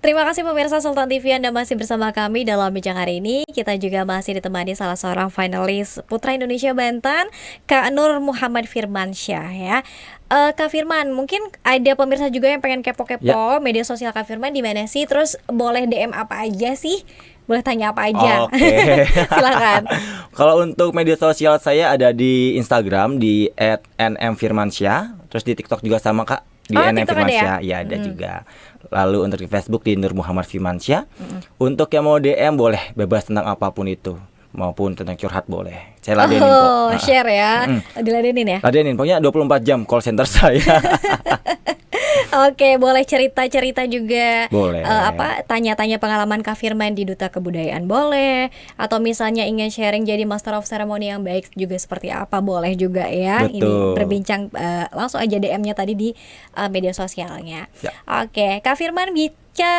Terima kasih pemirsa Sultan TV, Anda masih bersama kami dalam bincang hari ini. Kita juga masih ditemani salah seorang finalis Putra Indonesia Banten, Kak Nur Muhammad Firmansyah ya. Kak Firman, mungkin ada pemirsa juga yang pengen Ya, kepo-kepo media sosial Kak Firman di mana sih? Terus boleh DM apa aja sih? Boleh tanya apa aja? oke. Silakan. Kalau untuk media sosial saya ada di Instagram di @nmfirmansyah, terus di TikTok juga sama Kak di Oh, TikTok ada ya? nmfirmansyah, ya ada Mm-mm. juga. Lalu untuk di Facebook di Nur Muhammad Firmansyah. Mm-mm. Untuk yang mau DM boleh bebas tentang apapun itu, maupun tentang curhat boleh. Saya ladenin kok. Oh, share ya. Mm-mm. Diladenin ya. Ladenin, pokoknya 24 jam call center saya. Oke, boleh cerita-cerita juga, Boleh. apa, tanya-tanya pengalaman Kak Firman di Duta Kebudayaan boleh, atau misalnya ingin sharing jadi Master of Ceremony yang baik juga seperti apa, boleh juga ya. Ini Betul. berbincang, langsung aja DM-nya tadi di media sosialnya. Ya. Oke, Kak Firman,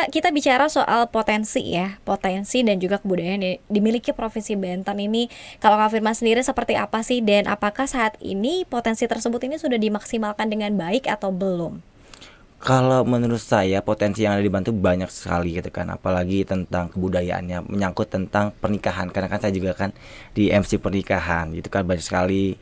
kita bicara soal potensi ya, potensi dan juga kebudayaan yang dimiliki Provinsi Banten ini. Kalau Kak Firman sendiri seperti apa sih, dan apakah saat ini potensi tersebut ini sudah dimaksimalkan dengan baik atau belum? Kalau menurut saya potensi yang ada di Bantu banyak sekali gitu kan, apalagi tentang kebudayaannya, menyangkut tentang pernikahan. Karena kan saya juga kan di MC pernikahan, gitu kan banyak sekali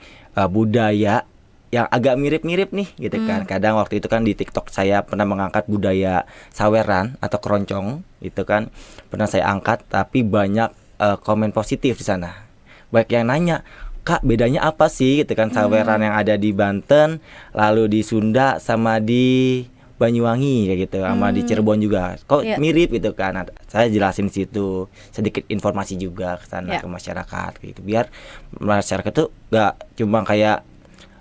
budaya yang agak mirip-mirip nih gitu Hmm. kan. Kadang waktu itu kan di TikTok saya pernah mengangkat budaya saweran atau keroncong, itu kan pernah saya angkat, tapi banyak komen positif di sana. Baik yang nanya, Kak bedanya apa sih gitu kan saweran Hmm. yang ada di Banten, lalu di Sunda sama di Banyuwangi kayak gitu, sama di Hmm. Cirebon juga. Kok Ya, mirip gitu kan. Nah, saya jelasin di situ, sedikit informasi juga ke sana ya. ke masyarakat gitu. Biar masyarakat tuh gak cuma kayak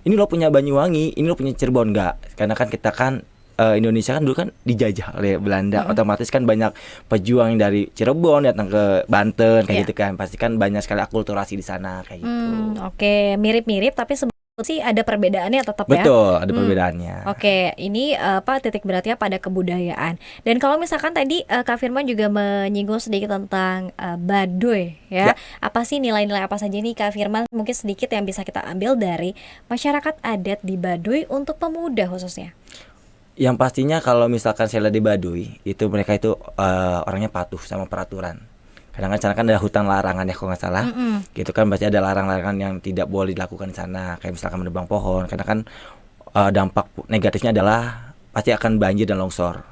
ini lo punya Banyuwangi, ini lo punya Cirebon, enggak. Karena kan kita kan Indonesia kan dulu kan dijajah oleh Belanda, Mm-mm. otomatis kan banyak pejuang yang dari Cirebon datang ke Banten kayak Ya. gitu kan. Pasti kan banyak sekali akulturasi di sana kayak gitu. Oke, mirip-mirip tapi sebetulnya sih ada perbedaannya tetap ya. Betul, ada Hmm. perbedaannya. Oke, ini apa titik beratnya pada kebudayaan. Dan kalau misalkan tadi Kak Firman juga menyinggung sedikit tentang Baduy ya. Ya, Apa sih nilai-nilai apa saja nih Kak Firman, mungkin sedikit yang bisa kita ambil dari masyarakat adat di Baduy untuk pemuda khususnya. yang pastinya kalau misalkan saya lihat di Baduy, itu mereka itu orangnya patuh sama peraturan. Kadang-kadang sana kan ada hutan larangan ya kalau nggak salah. Mm-mm. Gitu kan pasti ada larangan-larangan yang tidak boleh dilakukan di sana. Kayak misalkan menebang pohon, karena kan dampak negatifnya adalah pasti akan banjir dan longsor.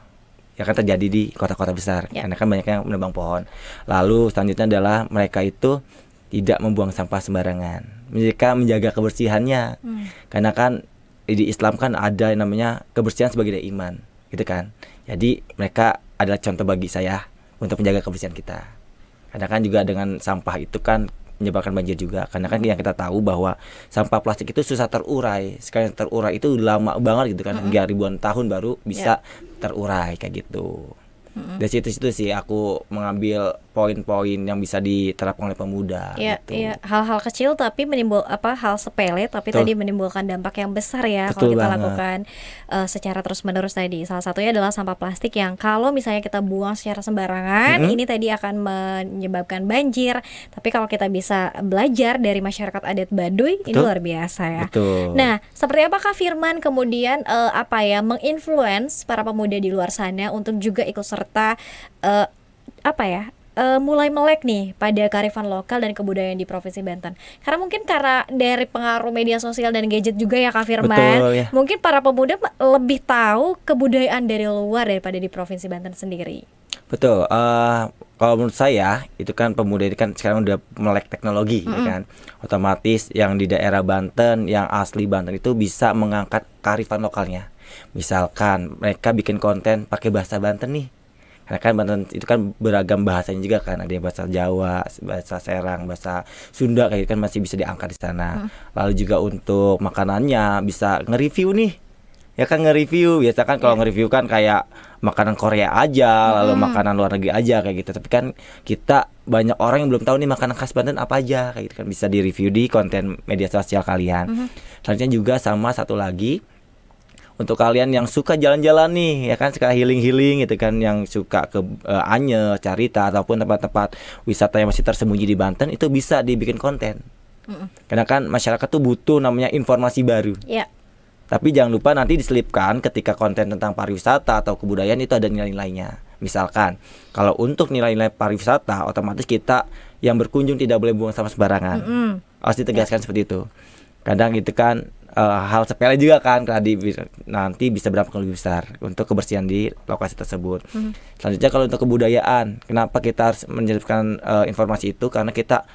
Ya kan terjadi di kota-kota besar. Ya. Karena kan banyak yang menebang pohon. Lalu selanjutnya adalah mereka itu tidak membuang sampah sembarangan. Mereka menjaga kebersihannya. Hmm. Karena kan di Islam kan ada yang namanya kebersihan sebagai iman, gitu kan. Jadi mereka adalah contoh bagi saya untuk menjaga kebersihan kita. Karena kan juga dengan sampah itu kan menyebabkan banjir juga. Karena kan yang kita tahu bahwa sampah plastik itu susah terurai. Sekali terurai itu lama banget gitu kan, hingga ribuan tahun baru Ya. bisa terurai kayak gitu. Dari situ-situ sih aku mengambil poin-poin yang bisa diterapkan oleh pemuda Iya, gitu. iya, hal-hal kecil tapi hal sepele tapi Betul, tadi menimbulkan dampak yang besar ya kalau betul kita banget. lakukan secara terus-menerus tadi. Salah satunya adalah sampah plastik yang kalau misalnya kita buang secara sembarangan, Mm-mm, ini tadi akan menyebabkan banjir. Tapi kalau kita bisa belajar dari masyarakat adat Baduy, ini betul, luar biasa ya. betul. Nah, seperti apakah Firman kemudian apa ya menginfluence para pemuda di luar sana untuk juga ikut serta eh, apa ya mulai melek nih pada kearifan lokal dan kebudayaan di Provinsi Banten. Karena mungkin karena dari pengaruh media sosial dan gadget juga ya Kak Firman, Betul ya. mungkin para pemuda lebih tahu kebudayaan dari luar daripada di Provinsi Banten sendiri. Betul. Kalau menurut saya itu kan pemuda ini kan sekarang udah melek teknologi, ya Mm-mm. kan. Otomatis yang di daerah Banten, yang asli Banten itu bisa mengangkat kearifan lokalnya. Misalkan mereka bikin konten pakai bahasa Banten nih. Karena kan Banten itu kan beragam bahasanya juga kan. Ada yang bahasa Jawa, bahasa Serang, bahasa Sunda kayak gitu kan masih bisa diangkat di sana. Lalu juga untuk makanannya bisa nge-review nih. Ya kan nge-review, biasa kan kalau Ya. nge-review kan kayak makanan Korea aja, lalu Mm-mm. makanan luar negeri aja kayak gitu. Tapi kan kita banyak orang yang belum tahu nih makanan khas Banten apa aja kayak gitu kan, bisa di-review di konten media sosial kalian. Mhm. Selanjutnya juga sama satu lagi untuk kalian yang suka jalan-jalan nih, ya kan suka healing-healing gitu kan, yang suka ke Anyer, Carita ataupun tempat-tempat wisata yang masih tersembunyi di Banten, itu bisa dibikin konten. Mm-mm. Karena kan masyarakat tuh butuh namanya informasi baru. Ya. Tapi jangan lupa nanti diselipkan ketika konten tentang pariwisata atau kebudayaan itu ada nilai-nilainya. Misalkan kalau untuk nilai-nilai pariwisata, otomatis kita yang berkunjung tidak boleh buang sampah sembarangan. Harus ditegaskan seperti itu. Kadang itu kan hal sepele juga kan, nanti bisa berdampak lebih besar untuk kebersihan di lokasi tersebut. Selanjutnya kalau untuk kebudayaan, kenapa kita harus menyelipkan informasi itu? Karena kita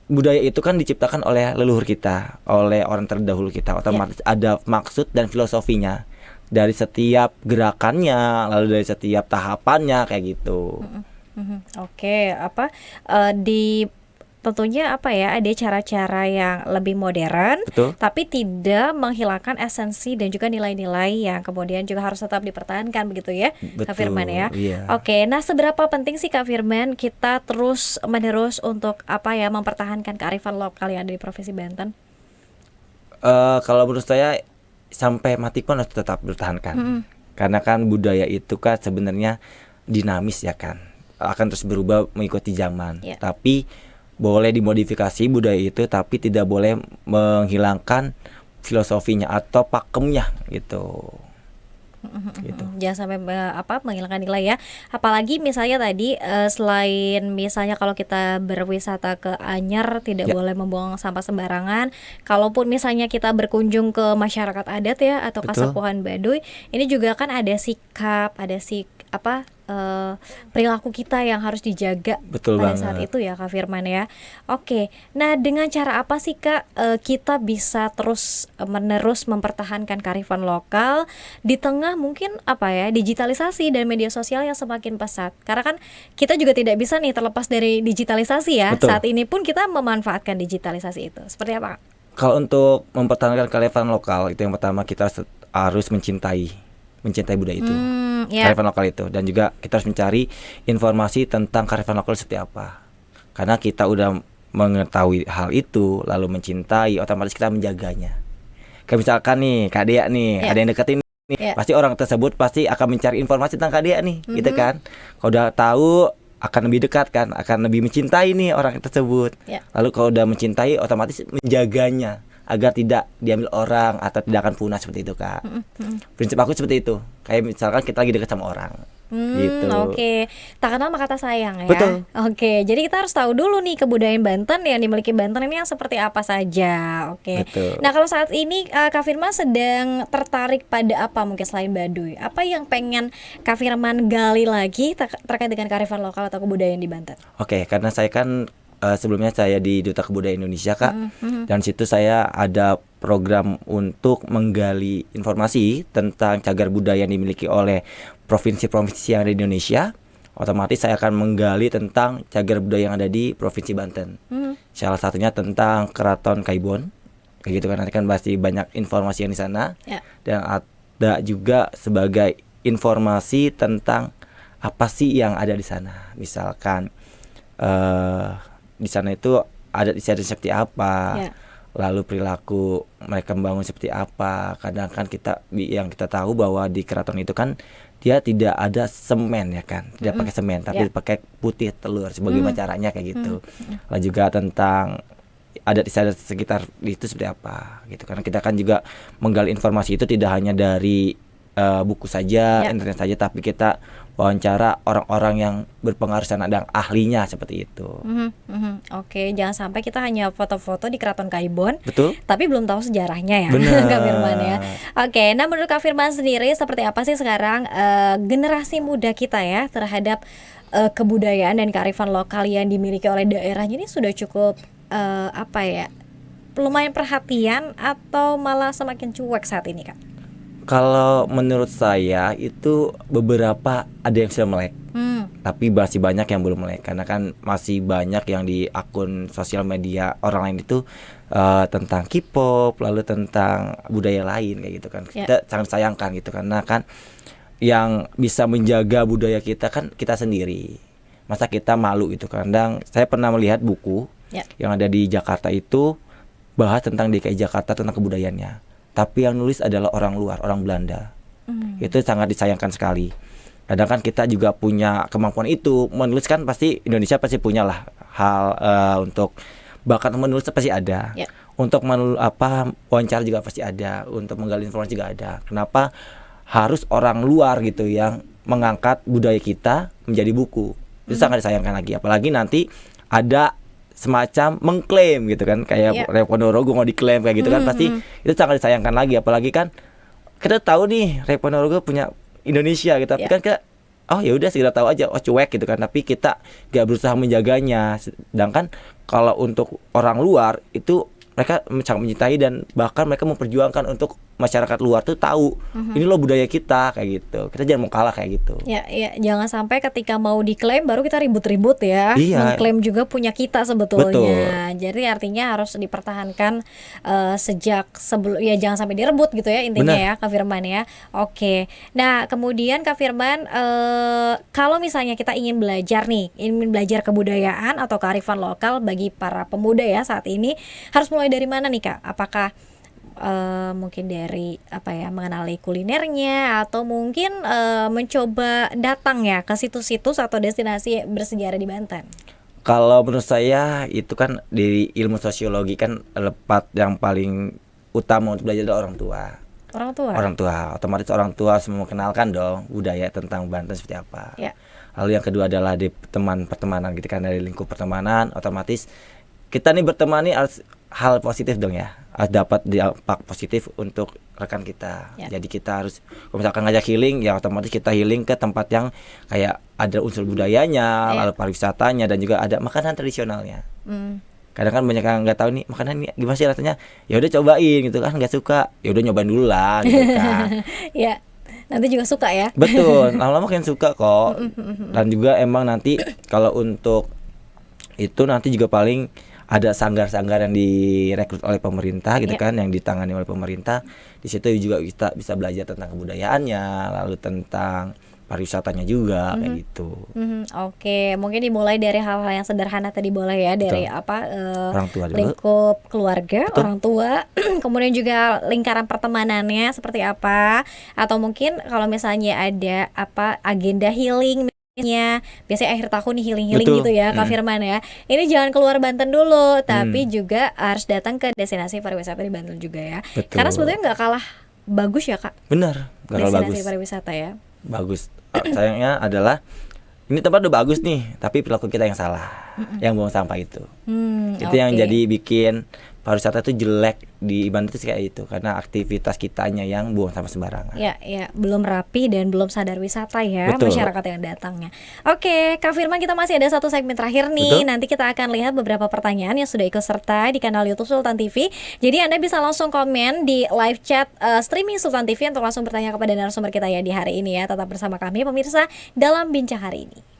budaya itu kan diciptakan oleh leluhur kita, oleh orang terdahulu kita. Otomatis ada maksud dan filosofinya dari setiap gerakannya, lalu dari setiap tahapannya kayak gitu. Oke, di tentunya ada cara-cara yang lebih modern, Betul. tapi tidak menghilangkan esensi dan juga nilai-nilai yang kemudian juga harus tetap dipertahankan begitu ya, Kak Betul, Firman ya. iya. Oke, nah seberapa penting sih Kak Firman kita terus menerus untuk mempertahankan kearifan lokal yang ada di Provinsi Banten? Kalau menurut saya sampai mati pun harus tetap bertahankan. Karena kan budaya itu kan sebenarnya dinamis ya kan, akan terus berubah mengikuti zaman. Tapi boleh dimodifikasi budaya itu, tapi tidak boleh menghilangkan filosofinya atau pakemnya gitu. Jangan sampai menghilangkan nilai ya. Apalagi misalnya tadi selain misalnya kalau kita berwisata ke Anyar tidak boleh membuang sampah sembarangan. Kalaupun misalnya kita berkunjung ke masyarakat adat ya atau Kasapuhan Baduy, ini juga kan ada sikap, ada perilaku kita yang harus dijaga pada saat itu ya Kak Firman ya. Oke, nah dengan cara apa sih Kak kita bisa terus menerus mempertahankan kearifan lokal di tengah mungkin digitalisasi dan media sosial yang semakin pesat? Karena kan kita juga tidak bisa nih terlepas dari digitalisasi ya. Saat ini pun kita memanfaatkan digitalisasi itu. Seperti apa Kak? Kalau untuk mempertahankan kearifan lokal itu yang pertama kita harus mencintai budaya itu. Kearifan lokal itu, dan juga kita harus mencari informasi tentang kearifan lokal seperti apa. Karena kita udah mengetahui hal itu lalu mencintai, otomatis kita menjaganya. Kayak misalkan nih Kak Dea nih, ada yang deketin nih, pasti orang tersebut pasti akan mencari informasi tentang Kak Dea nih, gitu kan. Kalau udah tahu akan lebih dekat kan, akan lebih mencintai nih orang tersebut. Lalu kalau udah mencintai, otomatis menjaganya agar tidak diambil orang atau tidak akan punah seperti itu Kak. Prinsip aku seperti itu. Kayak misalkan kita lagi dekat sama orang. Gitu. Oke, tak kenal maka tak sayang ya. Betul. Oke, jadi kita harus tahu dulu nih kebudayaan Banten yang dimiliki Banten ini yang seperti apa saja. Oke. Betul. Nah kalau saat ini Kak Firman sedang tertarik pada apa mungkin selain Baduy? Apa yang pengen Kak Firman gali lagi terkait dengan kearifan lokal atau kebudayaan di Banten? Oke, karena saya kan sebelumnya saya di Duta Kebudayaan Indonesia Kak, dan situ saya ada program untuk menggali informasi tentang cagar budaya yang dimiliki oleh provinsi-provinsi yang ada di Indonesia. Otomatis saya akan menggali tentang cagar budaya yang ada di Provinsi Banten. Salah satunya tentang Keraton Kaibon, kayak gitu kan. Nanti kan pasti banyak informasi yang di sana. Dan ada juga sebagai informasi tentang apa sih yang ada di sana. Misalkan di sana itu adat istiadat seperti apa, lalu perilaku mereka membangun seperti apa. Kadang kan yang kita tahu bahwa di keraton itu kan dia tidak ada semen ya kan, tidak pakai semen tapi pakai putih telur sebagaimana caranya kayak gitu. Lalu juga tentang adat istiadat sekitar itu seperti apa gitu, karena kita kan juga menggali informasi itu tidak hanya dari buku saja, internet saja, tapi kita wawancara orang-orang yang berpengaruh sana dan ahlinya seperti itu. Oke, jangan sampai kita hanya foto-foto di Keraton Kaibon, betul, tapi belum tahu sejarahnya ya, Kak Firman ya. Oke, nah menurut Kak Firman sendiri seperti apa sih sekarang generasi muda kita ya terhadap kebudayaan dan kearifan lokal yang dimiliki oleh daerahnya ini sudah cukup lumayan perhatian atau malah semakin cuek saat ini Kak? Kalau menurut saya itu beberapa ada yang sudah melek, tapi masih banyak yang belum melek. Karena kan masih banyak yang di akun sosial media orang lain itu tentang K-pop, lalu tentang budaya lain kayak gitu kan. Kita sangat sayangkan gitu, karena kan yang bisa menjaga budaya kita kan kita sendiri. Masa kita malu gitu. Kadang saya pernah melihat buku yang ada di Jakarta itu bahas tentang DKI Jakarta, tentang kebudayaannya. Tapi yang nulis adalah orang luar, orang Belanda. Itu sangat disayangkan sekali. Kadang kan kita juga punya kemampuan itu menulis, kan pasti Indonesia pasti punya lah hal untuk bakat menulis pasti ada. Untuk wawancara juga pasti ada, untuk menggali informasi juga ada. Kenapa harus orang luar gitu yang mengangkat budaya kita menjadi buku. Itu sangat disayangkan lagi. Apalagi nanti ada semacam mengklaim gitu kan, kayak Rep Ponorogo mau diklaim kayak gitu kan, pasti itu sangat disayangkan lagi. Apalagi kan kita tahu nih Rep Ponorogo punya Indonesia gitu, tapi kan kita oh ya udah sekedar tahu aja, oh cuek gitu kan, tapi kita gak berusaha menjaganya. Sedangkan kalau untuk orang luar itu mereka sangat mencintai dan bahkan mereka memperjuangkan untuk masyarakat luar tuh tahu ini loh budaya kita kayak gitu. Kita jangan mau kalah kayak gitu. Ya, jangan sampai ketika mau diklaim baru kita ribut-ribut ya. Iya. Mengklaim juga punya kita sebetulnya. Betul. Jadi artinya harus dipertahankan sejak sebelum, ya jangan sampai direbut gitu ya intinya. Benar. Ya Kak Firman ya. Oke. Nah kemudian Kak Firman, kalau misalnya kita ingin belajar nih, ingin belajar kebudayaan atau kearifan lokal bagi para pemuda ya saat ini, harus mulai dari mana nih Kak? Apakah mungkin dari mengenali kulinernya atau mungkin mencoba datang ya ke situs-situs atau destinasi bersejarah di Banten? Kalau menurut saya itu kan dari ilmu sosiologi kan lepat yang paling utama untuk belajar adalah orang tua. Orang tua, otomatis orang tua semua mengenalkan dong budaya tentang Banten seperti apa. Ya. Lalu yang kedua adalah di pertemanan gitu kan, dari lingkup pertemanan otomatis kita nih berteman nih harus hal positif dong ya, harus dapat dampak positif untuk rekan kita. Jadi kita harus kalau misalkan ngajak healing ya otomatis kita healing ke tempat yang kayak ada unsur budayanya, lalu pariwisatanya dan juga ada makanan tradisionalnya. Kadang kan banyak yang nggak tahu nih makanan ini gimana sih rasanya, ya udah cobain gitu kan, nggak suka ya udah nyobain dulu lah gitu kan. Ya, nanti juga suka ya. Betul, lama-lama makin suka kok. Dan juga emang nanti kalau untuk itu nanti juga paling ada sanggar-sanggar yang direkrut oleh pemerintah gitu kan, yang ditangani oleh pemerintah. Di situ juga kita bisa belajar tentang kebudayaannya, lalu tentang pariwisatanya juga kayak gitu. Oke, mungkin dimulai dari hal-hal yang sederhana tadi boleh ya, dari Orang tua dulu. lingkup keluarga, orang tua, kemudian juga lingkaran pertemanannya seperti apa, atau mungkin kalau misalnya ada agenda healing biasanya akhir tahun nih healing gitu ya Kak Firman ya. Ini jangan keluar Banten dulu, tapi juga harus datang ke destinasi pariwisata di Banten juga ya. Betul. Karena sebetulnya nggak kalah bagus ya Kak. Benar, Destinasi bagus. pariwisata ya. Bagus. Sayangnya adalah ini tempat udah bagus nih, tapi perilaku kita yang salah, yang buang sampah itu. Itu yang jadi bikin pariwisata itu jelek di Banten itu kayak itu, karena aktivitas kitanya yang buang sampah sembarangan. Ya, belum rapi dan belum sadar wisata ya. Betul. Masyarakat yang datangnya. Oke, Kak Firman, kita masih ada satu segmen terakhir nih. Betul. Nanti kita akan lihat beberapa pertanyaan yang sudah ikut serta di kanal YouTube Sultan TV. Jadi Anda bisa langsung komen di live chat streaming Sultan TV untuk langsung bertanya kepada narasumber kita ya di hari ini ya. Tetap bersama kami pemirsa dalam Bincang Hari Ini.